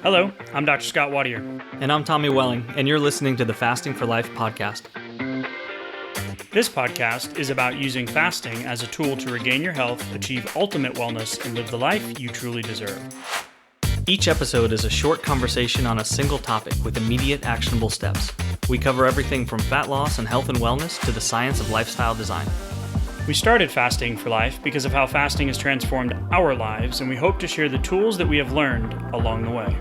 Hello, I'm Dr. Scott Wadier. And I'm Tommy Welling, and you're listening to the Fasting for Life podcast. This podcast is about using fasting as a tool to regain your health, achieve ultimate wellness, and live the life you truly deserve. Each episode is a short conversation on a single topic with immediate actionable steps. We cover everything from fat loss and health and wellness to the science of lifestyle design. We started Fasting for Life because of how fasting has transformed our lives, and we hope to share the tools that we have learned along the way.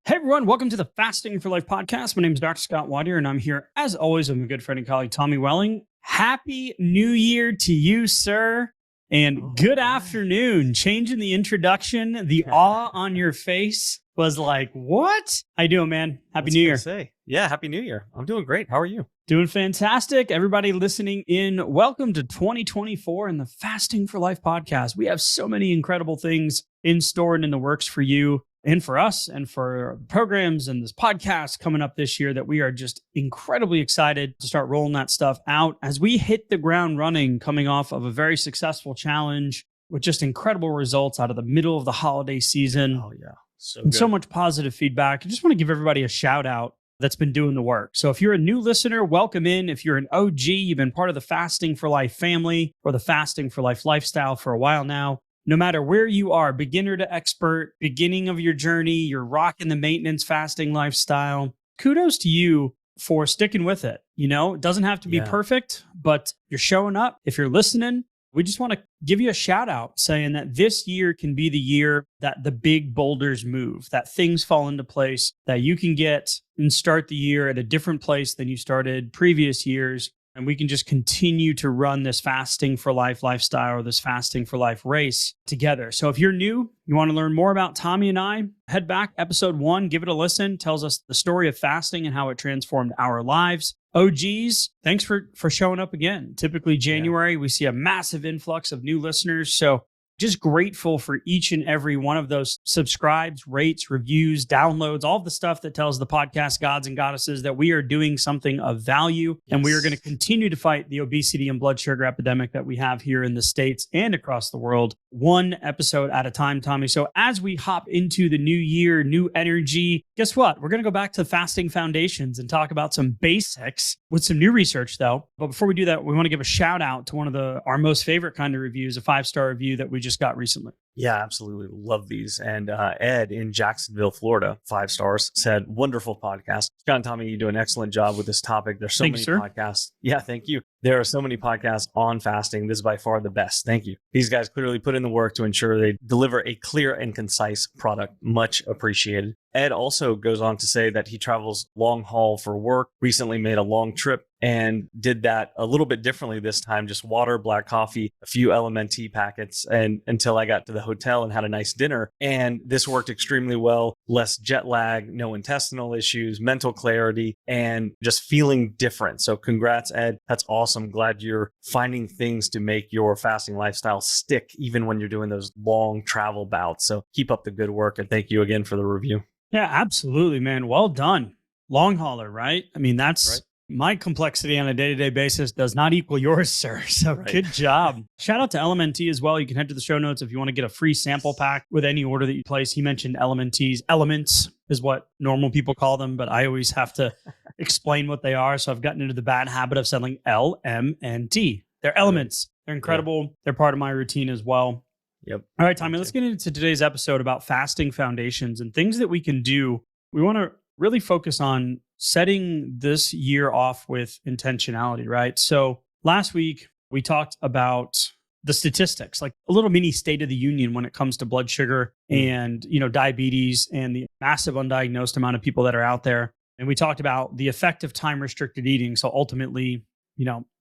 Hey everyone, welcome to the Fasting for Life podcast. My name is Dr. Scott Wadier, and I'm here, as always, with my good friend and colleague, Tommy Welling. Happy New Year to you, sir, and good afternoon. Changing the introduction, the awe on your face was like, what? How you doing, man? Happy New Year. Yeah, Happy New Year. I'm doing great. How are you? Doing fantastic. Everybody listening in, welcome to 2024 and the Fasting for Life podcast. We have so many incredible things in store and in the works for you and for us and for programs and this podcast coming up this year that we are just incredibly excited to start rolling that stuff out as we hit the ground running, coming off of a very successful challenge with just incredible results out of the middle of the holiday season. Oh, yeah. So much positive feedback. I just want to give everybody a shout out that's been doing the work. So if you're a new listener, welcome in. If you're an OG, you've been part of the Fasting for Life family or the Fasting for Life lifestyle for a while now. No matter where you are, beginner to expert, beginning of your journey, you're rocking the maintenance fasting lifestyle. Kudos to you for sticking with it. You know, it doesn't have to be perfect, but you're showing up. If you're listening, we just want to give you a shout out saying that this year can be the year that the big boulders move, that things fall into place, that you can get and start the year at a different place than you started previous years. And we can just continue to run this Fasting for Life lifestyle or this Fasting for Life race together. So if you're new, you want to learn more about Tommy and I, head back episode 1, give it a listen, tells us the story of fasting and how it transformed our lives. OGs, thanks for showing up again. Typically January, we see a massive influx of new listeners. So just grateful for each and every one of those subscribes, rates, reviews, downloads, all of the stuff that tells the podcast gods and goddesses that we are doing something of value. Yes. And we are going to continue to fight the obesity and blood sugar epidemic that we have here in the States and across the world, one episode at a time, Tommy. So as we hop into the new year, new energy, guess what? We're going to go back to fasting foundations and talk about some basics with some new research though. But before we do that, we want to give a shout out to one of our most favorite kind of reviews, a 5-star review that we just got recently. Yeah, absolutely. Love these. And Ed in Jacksonville, Florida, 5 stars, said, wonderful podcast. Scott and Tommy, you do an excellent job with this topic. There's so many podcasts. Yeah, thank you. There are so many podcasts on fasting. This is by far the best. Thank you. These guys clearly put in the work to ensure they deliver a clear and concise product. Much appreciated. Ed also goes on to say that he travels long haul for work, recently made a long trip and did that a little bit differently this time. Just water, black coffee, a few LMNT packets, and until I got to the hotel and had a nice dinner. And this worked extremely well. Less jet lag, no intestinal issues, mental clarity, and just feeling different. So congrats, Ed. That's awesome. Glad you're finding things to make your fasting lifestyle stick, even when you're doing those long travel bouts. So keep up the good work. And thank you again for the review. Yeah, absolutely, man. Well done. Long hauler, right? I mean, that's right. My complexity on a day-to-day basis does not equal yours, sir. So Good job. Shout out to LMNT as well. You can head to the show notes if you want to get a free sample pack with any order that you place. He mentioned LMNTs. Elements is what normal people call them, but I always have to explain what they are. So I've gotten into the bad habit of selling LMNT. They're elements. They're incredible. Yeah. They're part of my routine as well. Yep. All right, Tommy, let's get into today's episode about fasting foundations and things that we can do. We want to really focus on setting this year off with intentionality, right? So last week, we talked about the statistics, like a little mini state of the union when it comes to blood sugar and, diabetes and the massive undiagnosed amount of people that are out there. And we talked about the effect of time-restricted eating. So ultimately,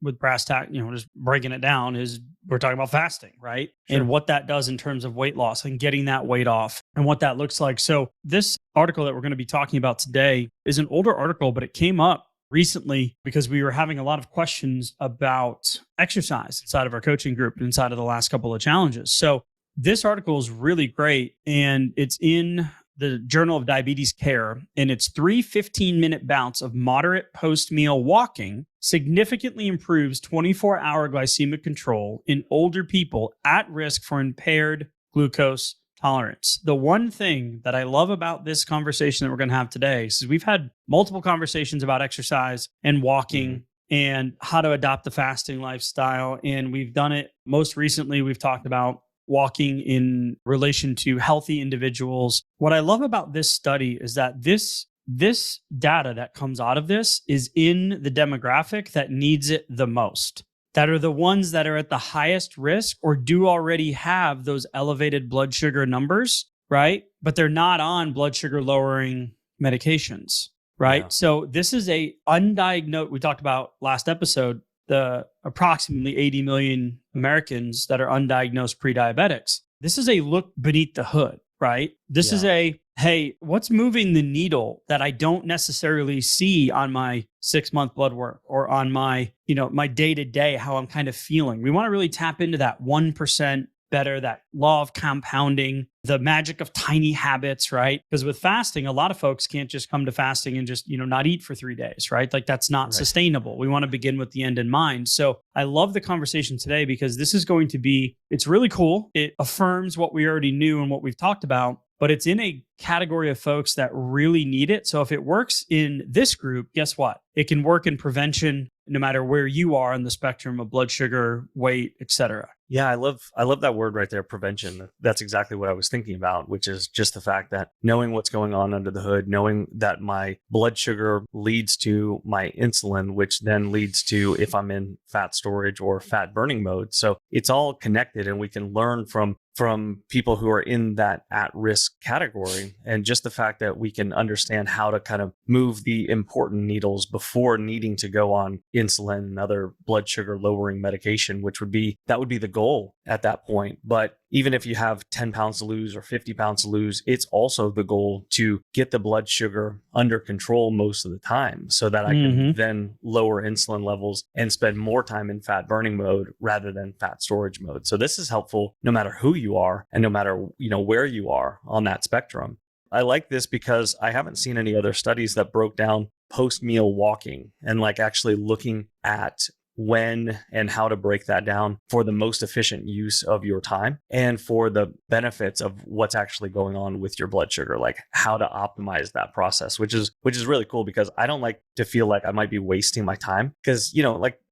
with brass tack, just breaking it down is we're talking about fasting, right? Sure. And what that does in terms of weight loss and getting that weight off and what that looks like. So this article that we're going to be talking about today is an older article, but it came up recently because we were having a lot of questions about exercise inside of our coaching group, inside of the last couple of challenges. So this article is really great, and it's in the Journal of Diabetes Care, in its 3 15-minute bouts of moderate post-meal walking significantly improves 24-hour glycemic control in older people at risk for impaired glucose tolerance. The one thing that I love about this conversation that we're going to have today is we've had multiple conversations about exercise and walking and how to adopt the fasting lifestyle. And we've done it most recently. We've talked about walking in relation to healthy individuals. What I love about this study is that this data that comes out of this is in the demographic that needs it the most, that are the ones that are at the highest risk or do already have those elevated blood sugar numbers, right? But they're not on blood sugar lowering medications, right? Yeah. So this is a undiagnosed, we talked about last episode, the approximately 80 million Americans that are undiagnosed pre-diabetics. This is a look beneath the hood, right? This is a, hey, what's moving the needle that I don't necessarily see on my 6-month blood work or on my, my day-to-day, how I'm kind of feeling. We want to really tap into that 1% better, that law of compounding, the magic of tiny habits, right? Because with fasting, a lot of folks can't just come to fasting and just, not eat for 3 days, right? Like that's not sustainable. We want to begin with the end in mind. So I love the conversation today because this is going to be, it's really cool. It affirms what we already knew and what we've talked about, but it's in a category of folks that really need it. So if it works in this group, guess what? It can work in prevention no matter where you are on the spectrum of blood sugar, weight, et cetera. Yeah, I love that word right there, prevention. That's exactly what I was thinking about, which is just the fact that knowing what's going on under the hood, knowing that my blood sugar leads to my insulin, which then leads to if I'm in fat storage or fat burning mode. So it's all connected and we can learn from people who are in that at-risk category. And just the fact that we can understand how to kind of move the important needles before needing to go on insulin and other blood sugar lowering medication, that would be the goal at that point. But even if you have 10 pounds to lose or 50 pounds to lose, it's also the goal to get the blood sugar under control most of the time so that I can then lower insulin levels and spend more time in fat burning mode rather than fat storage mode. So this is helpful no matter who you are and no matter, where you are on that spectrum. I like this because I haven't seen any other studies that broke down post-meal walking and actually looking at when and how to break that down for the most efficient use of your time and for the benefits of what's actually going on with your blood sugar, like how to optimize that process, which is really cool because I don't like to feel like I might be wasting my time because,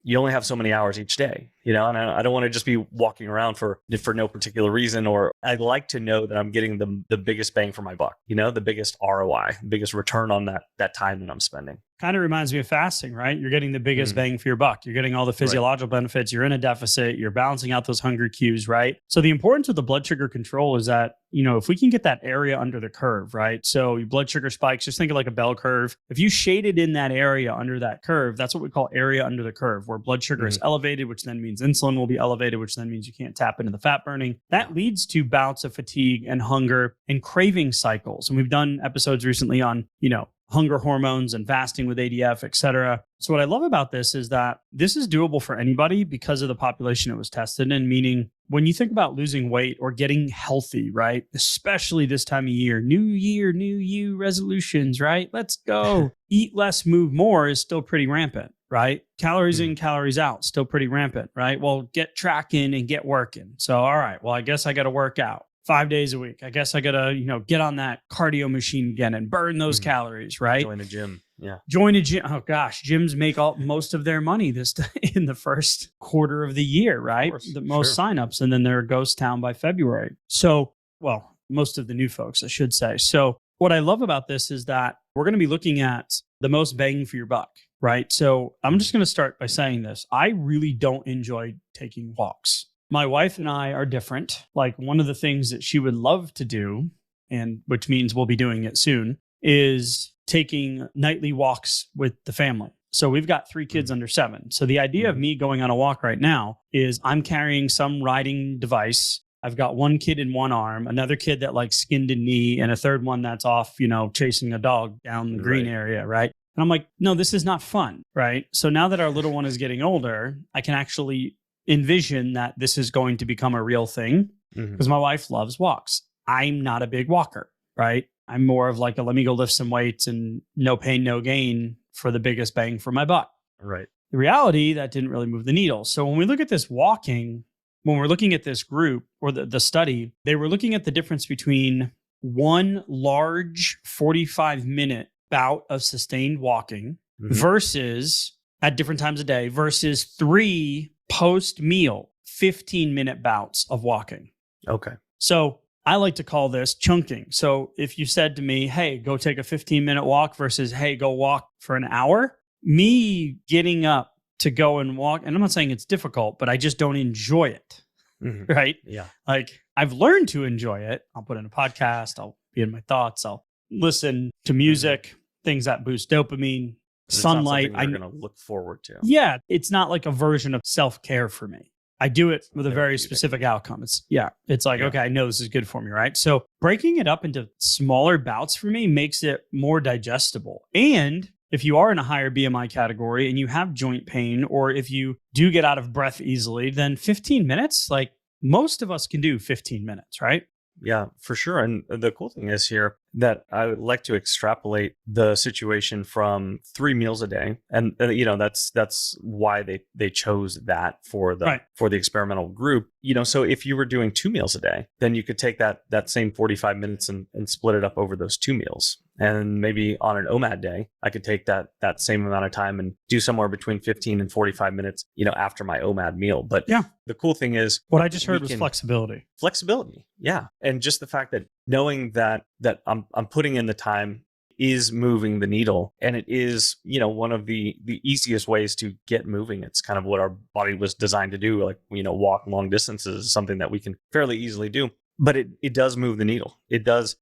you only have so many hours each day, and I don't want to just be walking around for no particular reason, or I'd like to know that I'm getting the biggest bang for my buck, the biggest ROI, biggest return on that time that I'm spending. Kind of reminds me of fasting, right? You're getting the biggest bang for your buck. You're getting all the physiological benefits. You're in a deficit. You're balancing out those hunger cues, right? So the importance of the blood sugar control is that, if we can get that area under the curve, right? So your blood sugar spikes, just think of like a bell curve. If you shaded in that area under that curve, that's what we call area under the curve, where blood sugar is elevated, which then means insulin will be elevated, which then means you can't tap into the fat burning. That leads to bouts of fatigue and hunger and craving cycles. And we've done episodes recently on, hunger hormones and fasting with ADF, et cetera. So what I love about this is that this is doable for anybody because of the population it was tested in, meaning when you think about losing weight or getting healthy, right? Especially this time of year, new year, new you resolutions, right? Let's go. Eat less, move more is still pretty rampant, right? Calories in, calories out, still pretty rampant, right? Well, get tracking and get working. So, all right, well, I guess I got to work out 5 days a week. I guess I got to, get on that cardio machine again and burn those calories, right? Join a gym. Yeah. Join a gym. Oh gosh, gyms make most of their money in the first quarter of the year, right? The most signups, and then they're a ghost town by February. So, well, most of the new folks, I should say. So what I love about this is that we're going to be looking at the most bang for your buck, right? So I'm just going to start by saying this. I really don't enjoy taking walks. My wife and I are different. Like one of the things that she would love to do, and which means we'll be doing it soon, is taking nightly walks with the family. So we've got 3 kids under 7. So the idea of me going on a walk right now is I'm carrying some riding device. I've got one kid in one arm, another kid that skinned a knee, and a third one that's off, chasing a dog down the green area, right? And I'm like, no, this is not fun, right? So now that our little one is getting older, I can actually envision that this is going to become a real thing because my wife loves walks. I'm not a big walker, right? I'm more of like a let me go lift some weights and no pain, no gain for the biggest bang for my buck. Right. The reality, that didn't really move the needle. So when we look at this walking, when we're looking at this group or the study, they were looking at the difference between one large 45-minute bout of sustained walking versus at different times of day versus 3 post-meal 15-minute bouts of walking. Okay. So I like to call this chunking. So if you said to me, hey, go take a 15-minute walk versus, hey, go walk for an hour, me getting up to go and walk, and I'm not saying it's difficult, but I just don't enjoy it. Right? Yeah. Like I've learned to enjoy it. I'll put in a podcast. I'll be in my thoughts. I'll listen to music, things that boost dopamine, sunlight. I'm going to look forward to. Yeah. It's not like a version of self-care for me. I do it with a very specific outcome. It's like, okay, I know this is good for me, right? So breaking it up into smaller bouts for me makes it more digestible. And if you are in a higher BMI category and you have joint pain, or if you do get out of breath easily, then 15 minutes, like most of us can do 15 minutes, right? Yeah, for sure. And the cool thing is here that I would like to extrapolate the situation from 3 meals a day. And that's why they chose that for the experimental group. So if you were doing 2 meals a day, then you could take that same 45 minutes and split it up over those 2 meals. And maybe on an OMAD day, I could take that same amount of time and do somewhere between 15 and 45 minutes, after my OMAD meal. But the cool thing is what I just heard was flexibility. Flexibility. Yeah. And just the fact that knowing that I'm putting in the time is moving the needle, and it is, one of the easiest ways to get moving. It's kind of what our body was designed to do. Like, walk long distances is something that we can fairly easily do. But it does move the needle. It does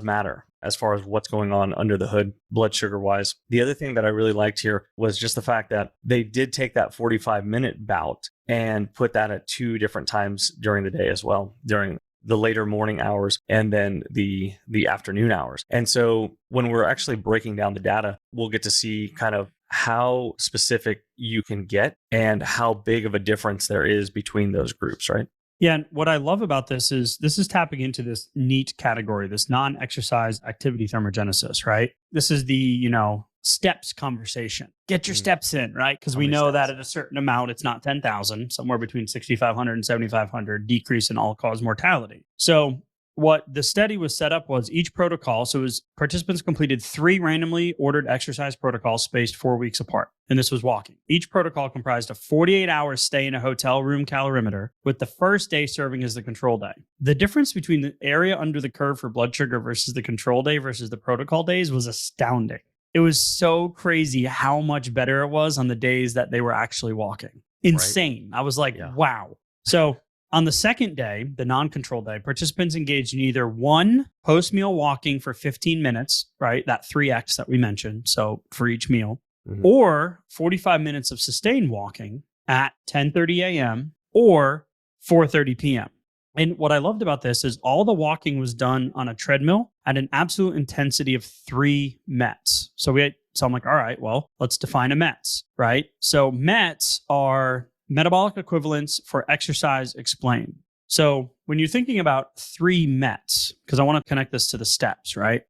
matter as far as what's going on under the hood, blood sugar wise. The other thing that I really liked here was just the fact that they did take that 45-minute bout and put that at 2 different times during the day as well, during the later morning hours and then the afternoon hours. And so when we're actually breaking down the data, we'll get to see kind of how specific you can get and how big of a difference there is between those groups, right? Yeah. And what I love about this is tapping into this neat category, this non-exercise activity thermogenesis, right? This is the, steps conversation. Get your steps in, right? Because we know that at a certain amount, it's not 10,000, somewhere between 6,500 and 7,500 decrease in all-cause mortality. So what the study was set up was each protocol. So it was participants completed 3 randomly ordered exercise protocols spaced 4 weeks apart. And this was walking. Each protocol comprised a 48-hour stay in a hotel room calorimeter, with the first day serving as the control day. The difference between the area under the curve for blood sugar versus the control day versus the protocol days was astounding. It was so crazy how much better it was on the days that they were actually walking. Insane. Right. I was like, wow. So on the second day, the non-control day, participants engaged in either 1 post-meal walking for 15 minutes, right? That 3X that we mentioned. So for each meal, or 45 minutes of sustained walking at 10:30 a.m. or 4:30 p.m. And what I loved about this is all the walking was done on a treadmill at an absolute intensity of 3 METs. So I'm like, all right, well, let's define a METs, right? So METs are metabolic equivalents for exercise explained. So when you're thinking about 3 METs, because I want to connect this to the steps, right?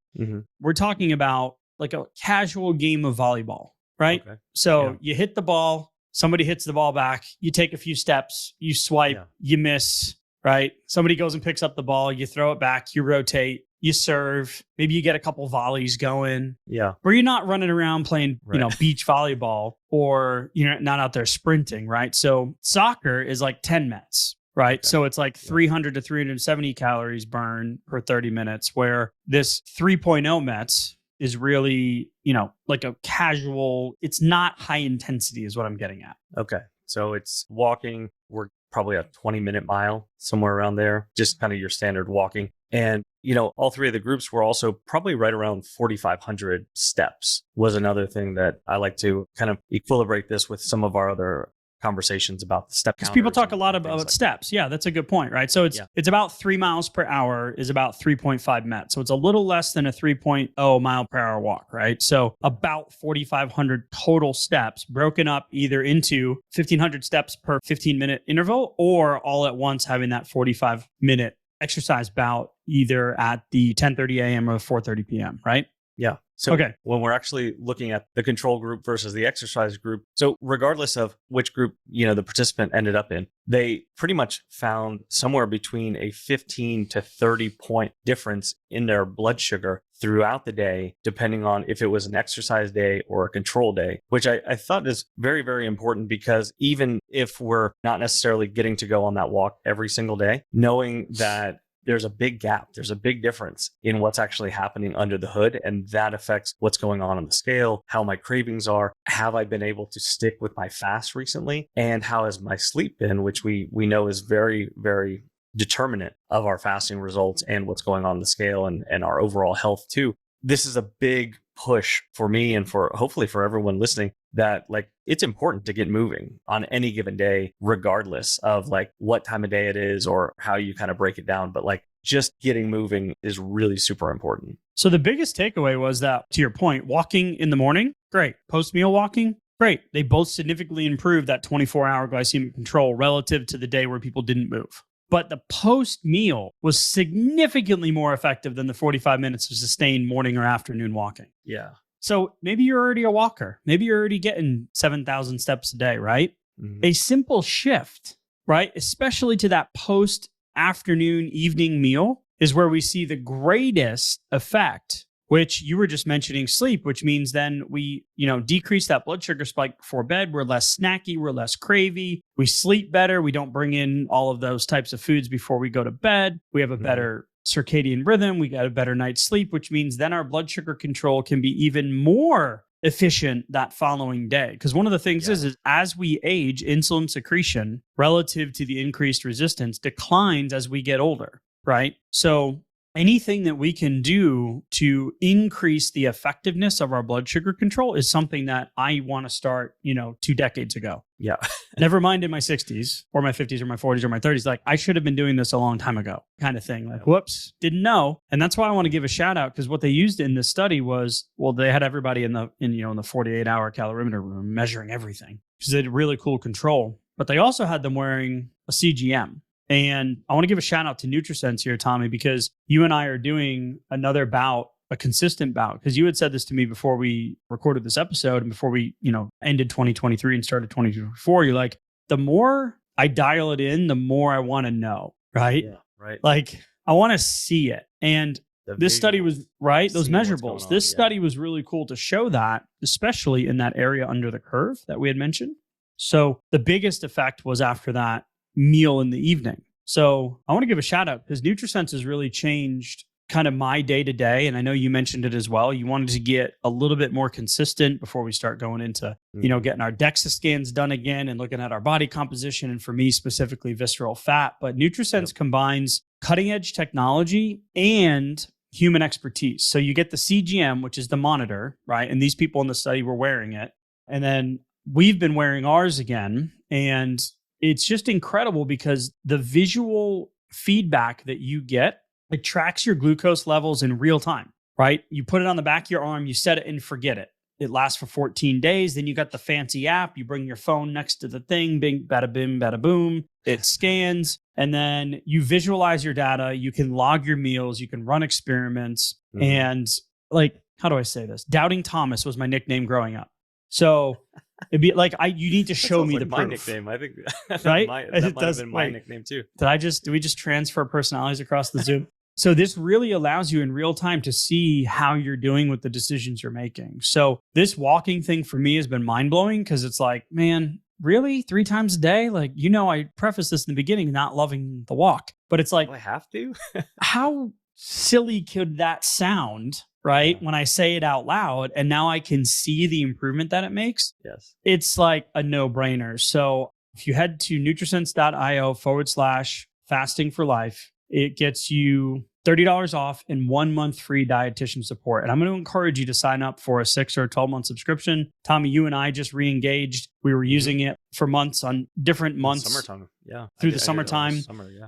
We're talking about like a casual game of volleyball, right? Okay. So you hit the ball, somebody hits the ball back, you take a few steps, you swipe, you miss, right? Somebody goes and picks up the ball, you throw it back, you rotate, you serve, maybe you get a couple volleys going. Yeah. Where you're not running around playing, beach volleyball, or you're not out there sprinting, right? So soccer is like 10 METs, right? Okay. So it's like 300 to 370 calories burned per 30 minutes, where this 3.0 METs is really, like a casual, it's not high intensity is what I'm getting at. Okay. So it's walking, we're probably a 20-minute mile, somewhere around there, just kind of your standard walking. And, all 3 of the groups were also probably right around 4,500 steps was another thing that I like to kind of equilibrate this with some of our other conversations about the step. Because people talk a lot about steps. Yeah, that's a good point, right? So it's about 3 miles per hour is about 3.5 METs. So it's a little less than a 3.0 mile per hour walk, right? So about 4,500 total steps broken up either into 1,500 steps per 15-minute interval, or all at once having that 45-minute exercise bout either at the 10:30 a.m. or 4:30 p.m., right? Yeah. So when we're actually looking at the control group versus the exercise group, so regardless of which group, the participant ended up in, they pretty much found somewhere between a 15 to 30 point difference in their blood sugar throughout the day, depending on if it was an exercise day or a control day, which I thought is very, very important, because even if we're not necessarily getting to go on that walk every single day, knowing that there's a big gap, there's a big difference in what's actually happening under the hood, and that affects what's going on the scale, how my cravings are, have I been able to stick with my fast recently, and how has my sleep been, which we know is very, very determinant of our fasting results and what's going on the scale and our overall health too. This is a big push for me and for hopefully for everyone listening, that it's important to get moving on any given day, regardless of what time of day it is or how you kind of break it down. But just getting moving is really super important. So the biggest takeaway was that, to your point, walking in the morning, great. Post-meal walking, great. They both significantly improved that 24-hour glycemic control relative to the day where people didn't move. But the post-meal was significantly more effective than the 45 minutes of sustained morning or afternoon walking. Yeah. So maybe you're already a walker. Maybe you're already getting 7,000 steps a day, right? Mm-hmm. A simple shift, right? Especially to that post-afternoon, evening meal is where we see the greatest effect, which you were just mentioning sleep, which means then we, decrease that blood sugar spike before bed. We're less snacky. We're less cravey. We sleep better. We don't bring in all of those types of foods before we go to bed. We have a better circadian rhythm. We got a better night's sleep, which means then our blood sugar control can be even more efficient that following day. Because one of the things is as we age, insulin secretion relative to the increased resistance declines as we get older, right? So anything that we can do to increase the effectiveness of our blood sugar control is something that I want to start, 2 decades ago. Yeah. Never mind in my 60s or my 50s or my 40s or my 30s. I should have been doing this a long time ago kind of thing. Whoops, didn't know. And that's why I want to give a shout out, because what they used in this study was, they had everybody in the 48-hour calorimeter room measuring everything, because they did really cool control. But they also had them wearing a CGM. And I want to give a shout out to NutriSense here, Tommy, because you and I are doing another bout, a consistent bout, because you had said this to me before we recorded this episode and before we, ended 2023 and started 2024. You're like, the more I dial it in, the more I want to know, right? Yeah, right. I want to see it. And this study was, right, those measurables. This study was really cool to show that, especially in that area under the curve that we had mentioned. So the biggest effect was after that meal in the evening. So I want to give a shout out, because NutriSense has really changed kind of my day to day. And I know you mentioned it as well. You wanted to get a little bit more consistent before we start going into, getting our DEXA scans done again and looking at our body composition. And for me specifically, visceral fat. But NutriSense combines cutting edge technology and human expertise. So you get the CGM, which is the monitor, right? And these people in the study were wearing it. And then we've been wearing ours again. And it's just incredible, because the visual feedback that you get, it tracks your glucose levels in real time, right? You put it on the back of your arm, you set it and forget it. It lasts for 14 days. Then you got the fancy app. You bring your phone next to the thing, bing, bada bim, bada boom. It scans, and then you visualize your data. You can log your meals. You can run experiments. And how do I say this? Doubting Thomas was my nickname growing up. So it'd be you need to show me the my proof. Nickname. I think right? that might have been my nickname too. Did we just transfer Personalize across the Zoom? So this really allows you in real time to see how you're doing with the decisions you're making. So this walking thing for me has been mind blowing, because it's man, really 3 times a day? I prefaced this in the beginning, not loving the walk, but it's Do I have to? How silly could that sound? Right? Yeah. When I say it out loud, and now I can see the improvement that it makes. Yes. It's a no-brainer. So if you head to nutrisense.io/fasting for life, it gets you $30 off and 1 month free dietitian support. And I'm going to encourage you to sign up for a 6 or 12-month subscription. Tommy, you and I just re-engaged. We were using it for months on different months. Summertime. Yeah. Through the summertime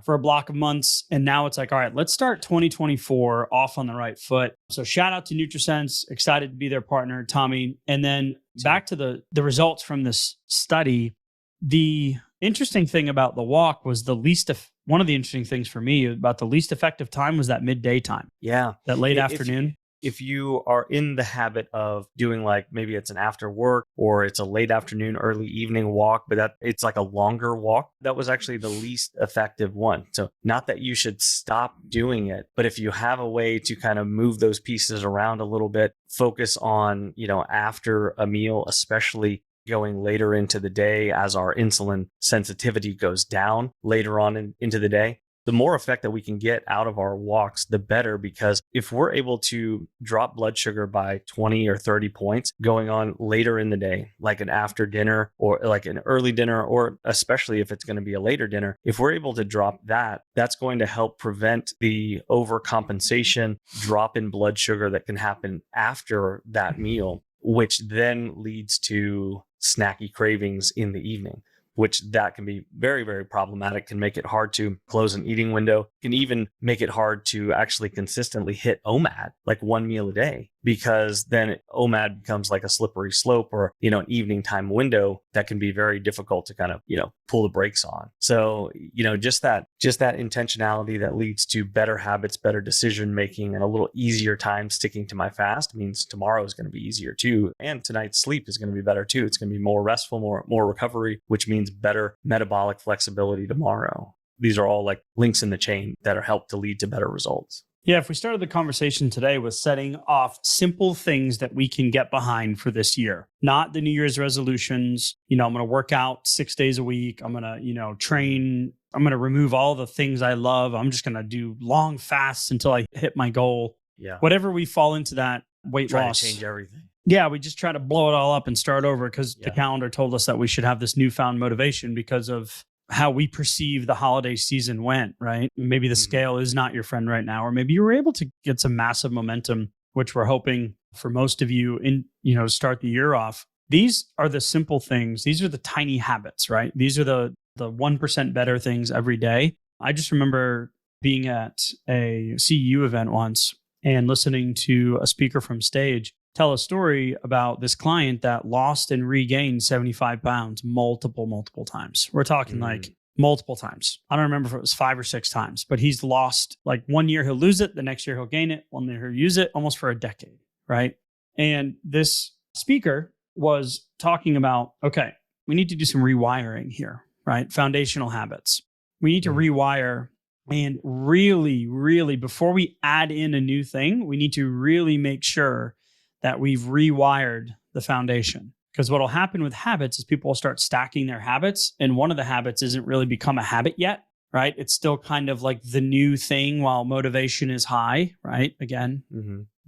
for a block of months. And now it's all right, let's start 2024 off on the right foot. So shout out to NutriSense. Excited to be their partner, Tommy. And then back to the results from this study. The interesting thing about the walk was the least one of the interesting things for me about the least effective time was that midday time. Yeah. That late afternoon. If you are in the habit of doing like maybe it's an after work or it's a late afternoon, early evening walk, but that it's like a longer walk, that was actually the least effective one. So not that you should stop doing it, but if you have a way to kind of move those pieces around a little bit, focus on, after a meal, especially going later into the day as our insulin sensitivity goes down later on into the day, the more effect that we can get out of our walks, the better, because if we're able to drop blood sugar by 20 or 30 points going on later in the day, like an after dinner or like an early dinner, or especially if it's going to be a later dinner, if we're able to drop that, that's going to help prevent the overcompensation drop in blood sugar that can happen after that meal, which then leads to snacky cravings in the evening, which that can be very, very problematic, can make it hard to close an eating window, can even make it hard to actually consistently hit OMAD, like one meal a day, because then OMAD becomes like a slippery slope or, an evening time window that can be very difficult to kind of, pull the brakes on. So, just that intentionality that leads to better habits, better decision making, and a little easier time sticking to my fast means tomorrow is going to be easier too. And tonight's sleep is going to be better too. It's going to be more restful, more recovery, which means better metabolic flexibility tomorrow. These are all like links in the chain that are helped to lead to better results. Yeah, if we started the conversation today with setting off simple things that we can get behind for this year, not the New Year's resolutions, I'm going to work out 6 days a week. I'm going to, train. I'm going to remove all the things I love. I'm just going to do long fasts until I hit my goal. Yeah. Whatever we fall into that weight loss. Try to change everything. Yeah, we just try to blow it all up and start over because the calendar told us that we should have this newfound motivation because of how we perceive the holiday season went, right? Maybe the scale is not your friend right now, or maybe you were able to get some massive momentum, which we're hoping for most of you to start the year off. These are the simple things. These are the tiny habits, right? These are the 1% better things every day. I just remember being at a CEU event once and listening to a speaker from stage tell a story about this client that lost and regained 75 pounds multiple times. We're talking like multiple times. I don't remember if it was 5 or 6 times, but he's lost, like 1 year he'll lose it, the next year he'll gain it, 1 year he'll use it, almost for a decade, right? And this speaker was talking about, okay, we need to do some rewiring here, right? Foundational habits. We need to rewire. And really, before we add in a new thing, we need to really make sure that we've rewired the foundation. Because what will happen with habits is people will start stacking their habits. And one of the habits isn't really become a habit yet, right? It's still kind of like the new thing while motivation is high, right? Again,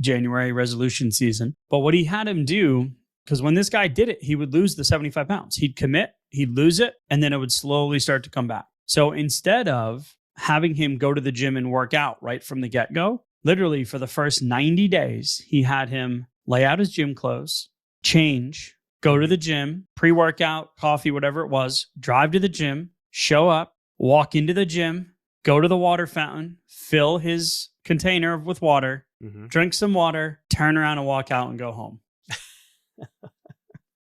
January resolution season. But what he had him do, because when this guy did it, he would lose the 75 pounds. He'd commit, he'd lose it, and then it would slowly start to come back. So instead of having him go to the gym and work out right from the get-go, literally for the first 90 days, he had him lay out his gym clothes, change, go to the gym, pre-workout, coffee, whatever it was, drive to the gym, show up, walk into the gym, go to the water fountain, fill his container with water, drink some water, turn around and walk out and go home.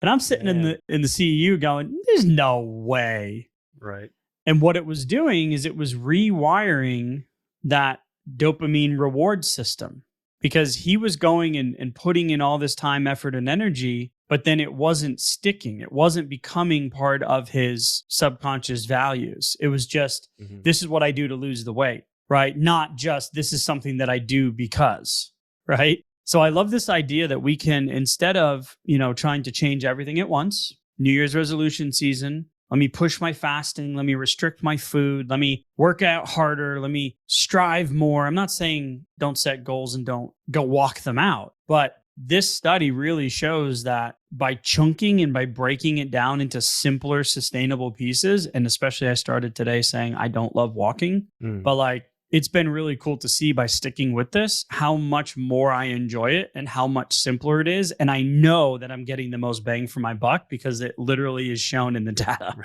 And I'm sitting in the CEU going, there's no way. Right. And what it was doing is it was rewiring that dopamine reward system. Because he was going and putting in all this time, effort, and energy, but then it wasn't sticking. It wasn't becoming part of his subconscious values. It was just, this is what I do to lose the weight, right? Not just, this is something that I do because, right? So I love this idea that we can, instead of, trying to change everything at once, New Year's resolution season, let me push my fasting. Let me restrict my food. Let me work out harder. Let me strive more. I'm not saying don't set goals and don't go walk them out. But this study really shows that by chunking and by breaking it down into simpler, sustainable pieces, and especially I started today saying I don't love walking, but it's been really cool to see by sticking with this, how much more I enjoy it and how much simpler it is. And I know that I'm getting the most bang for my buck because it literally is shown in the data.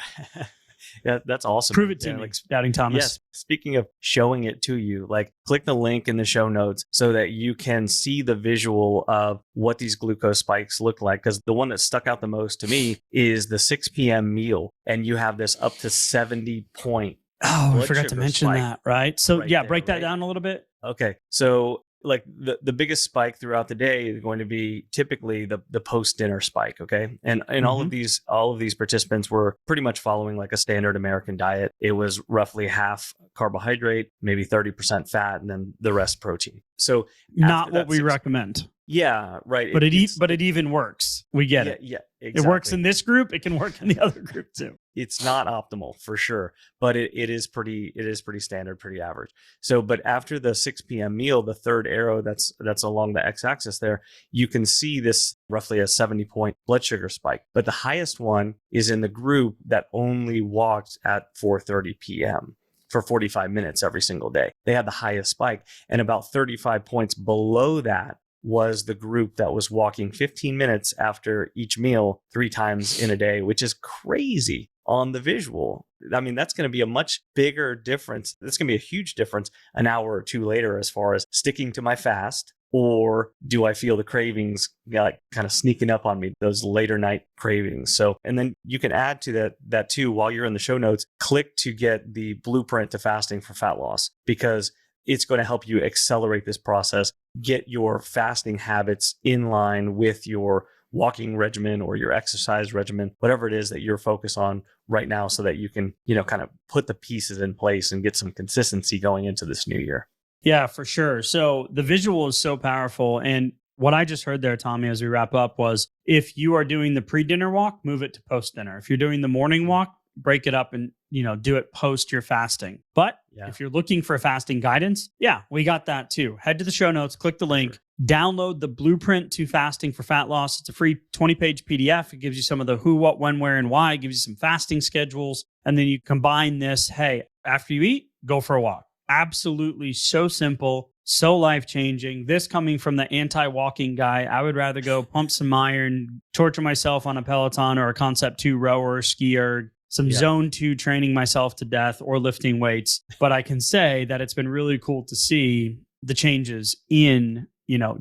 Yeah, that's awesome. Prove it to me, Doubting Thomas. Yes. Speaking of showing it to you, click the link in the show notes so that you can see the visual of what these glucose spikes look like. Because the one that stuck out the most to me is the 6 p.m. meal. And you have this up to 70-point Oh, I forgot to mention that, right? So break that down a little bit. Okay. So like the biggest spike throughout the day is going to be typically the post-dinner spike. Okay. And all of these participants were pretty much following like a standard American diet. It was roughly half carbohydrate, maybe 30% fat, and then the rest protein. So not what we recommend. Yeah, right. But it even works. We get it. Yeah, exactly. It works in this group. It can work in the other group too. It's not optimal for sure, but it is pretty standard, pretty average. So, but after the 6 p.m. meal, the third arrow that's along the x-axis there, you can see this roughly a 70-point blood sugar spike. But the highest one is in the group that only walked at 4:30 p.m. for 45 minutes every single day. They had the highest spike, and about 35 points below that was the group that was walking 15 minutes after each meal 3 times in a day, which is crazy on the visual. I mean, that's going to be a much bigger difference. That's going to be a huge difference an hour or two later as far as sticking to my fast, or do I feel the cravings like kind of sneaking up on me, those later night cravings. So, and then you can add to that too, while you're in the show notes, click to get the blueprint to fasting for fat loss, because it's going to help you accelerate this process, get your fasting habits in line with your walking regimen or your exercise regimen, whatever it is that you're focused on right now, so that you can, kind of put the pieces in place and get some consistency going into this new year. Yeah, for sure. So the visual is so powerful. And what I just heard there, Tommy, as we wrap up was, if you are doing the pre-dinner walk, move it to post-dinner. If you're doing the morning walk, break it up and, do it post your fasting. But if you're looking for fasting guidance, we got that too. Head to the show notes, click the link, download the blueprint to fasting for fat loss. It's a free 20-page PDF. It gives you some of the who, what, when, where, and why. It gives you some fasting schedules. And then you combine this, hey, after you eat, go for a walk. Absolutely so simple, so life-changing. This coming from the anti-walking guy. I would rather go pump some iron, torture myself on a Peloton or a Concept 2 rower or skier, some Zone 2 training myself to death, or lifting weights. But I can say that it's been really cool to see the changes in,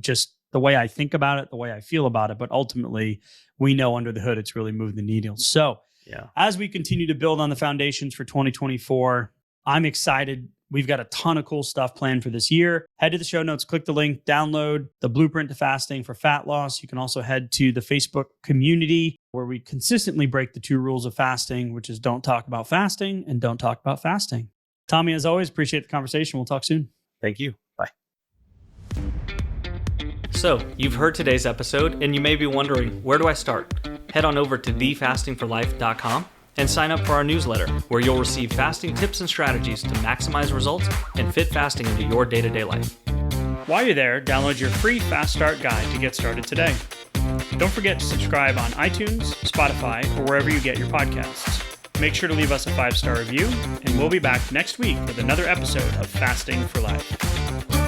just the way I think about it, the way I feel about it. But ultimately, we know under the hood, it's really moved the needle. So as we continue to build on the foundations for 2024, I'm excited. We've got a ton of cool stuff planned for this year. Head to the show notes, click the link, download the blueprint to fasting for fat loss. You can also head to the Facebook community, where we consistently break the 2 rules of fasting, which is don't talk about fasting and don't talk about fasting. Tommy, as always, appreciate the conversation. We'll talk soon. Thank you. Bye. So you've heard today's episode, and you may be wondering, where do I start? Head on over to thefastingforlife.com and sign up for our newsletter, where you'll receive fasting tips and strategies to maximize results and fit fasting into your day-to-day life. While you're there, download your free Fast Start guide to get started today. Don't forget to subscribe on iTunes, Spotify, or wherever you get your podcasts. Make sure to leave us a 5-star review, and we'll be back next week with another episode of Fasting for Life.